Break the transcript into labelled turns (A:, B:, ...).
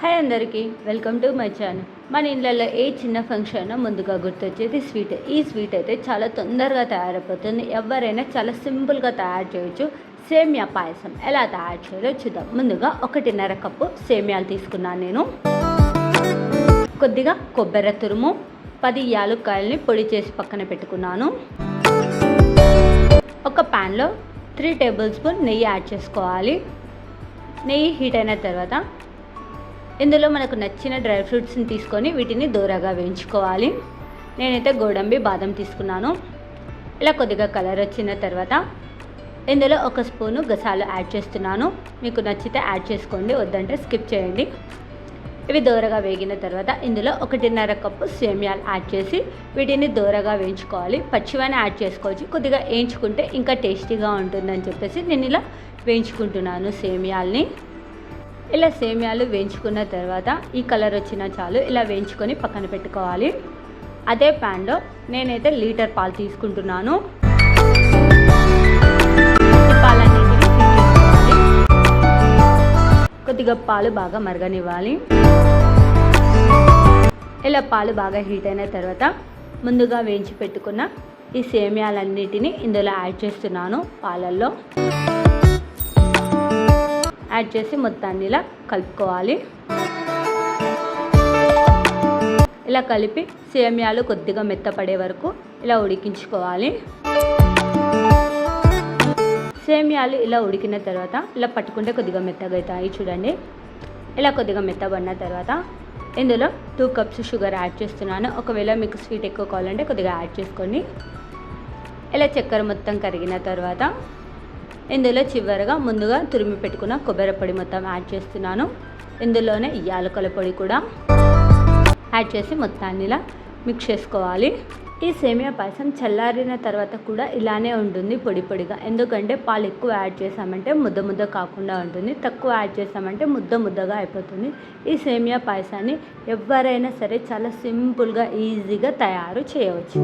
A: Hi అందరికీ, welcome to my channel. మన ఇళ్ళల్లో ఏ చిన్న ఫంక్షన్ ముందుగా గుర్తొచ్చేది స్వీట్. ఈ స్వీట్ అయితే చాలా తొందరగా తయారైపోతుంది. ఎవరైనా చాలా సింపుల్గా తయారు చేయొచ్చు. సేమియా పాయసం ఎలా తయారు చేయాలో చూద్దాం. ముందుగా 1.5 కప్పు సేమియాలు తీసుకున్నాను నేను. కొద్దిగా కొబ్బరి తురుము, 10 యాలుక్కాయలని పొడి చేసి పక్కన పెట్టుకున్నాను. ఒక ప్యాన్లో 3 టేబుల్ స్పూన్ నెయ్యి యాడ్ చేసుకోవాలి. నెయ్యి హీట్ అయిన తర్వాత ఇందులో మనకు నచ్చిన డ్రై ఫ్రూట్స్ని తీసుకొని వీటిని దూరగా వేయించుకోవాలి. నేనైతే గోడంబి బాదం తీసుకున్నాను. ఇలా కొద్దిగా కలర్ వచ్చిన తర్వాత ఇందులో 1 స్పూను గసాలు యాడ్ చేస్తున్నాను. మీకు నచ్చితే యాడ్ చేసుకోండి, వద్దంటే స్కిప్ చేయండి. ఇవి దూరగా వేగిన తర్వాత ఇందులో 1.5 కప్పు సేమియాలు యాడ్ చేసి వీటిని దూరగా వేయించుకోవాలి. పచ్చివైనా యాడ్ చేసుకోవచ్చు, కొద్దిగా వేయించుకుంటే ఇంకా టేస్టీగా ఉంటుందని చెప్పేసి నేను ఇలా వేయించుకుంటున్నాను సేమియాల్ని. ఇలా సేమియాలు వేయించుకున్న తర్వాత ఈ కలర్ వచ్చినా చాలు, ఇలా వేయించుకొని పక్కన పెట్టుకోవాలి. అదే ప్యాన్లో నేనైతే లీటర్ పాలు తీసుకుంటున్నాను. కొద్దిగా పాలు బాగా మరగనివ్వాలి. ఇలా పాలు బాగా హీట్ అయిన తర్వాత ముందుగా వేయించి పెట్టుకున్న ఈ సేమియాలన్నిటిని ఇందులో యాడ్ చేస్తున్నాను. పాలల్లో యాడ్ చేసి మొత్తాన్ని ఇలా కలుపుకోవాలి. ఇలా కలిపి సేమియాలు కొద్దిగా మెత్తపడే వరకు ఇలా ఉడికించుకోవాలి. సేమియాలు ఇలా ఉడికిన తర్వాత ఇలా పట్టుకుంటే కొద్దిగా మెత్తగా అవుతాయి చూడండి. ఇలా కొద్దిగా మెత్తబడిన తర్వాత ఇందులో 2 కప్స్ షుగర్ యాడ్ చేస్తున్నాను. ఒకవేళ మీకు స్వీట్ ఎక్కువ కావాలంటే కొద్దిగా యాడ్ చేసుకోండి. ఇలా చక్కెర మొత్తం కరిగిన తర్వాత ఇందులో చివరిగా ముందుగా తురిమి పెట్టుకున్న కొబ్బరి పొడి మొత్తం యాడ్ చేస్తున్నాను. ఇందులోనే యాలకుల పొడి కూడా యాడ్ చేసి మొత్తాన్ని ఇలా మిక్స్ చేసుకోవాలి. ఈ సేమియా పాయసం చల్లారిన తర్వాత కూడా ఇలానే ఉంటుంది పొడి పొడిగా. ఎందుకంటే పాలు ఎక్కువ యాడ్ చేసామంటే ముద్ద ముద్ద కాకుండా ఉంటుంది, తక్కువ యాడ్ చేసామంటే ముద్ద ముద్దగా అయిపోతుంది. ఈ సేమియా పాయసాన్ని ఎవరైనా సరే చాలా సింపుల్గా ఈజీగా తయారు చేయవచ్చు.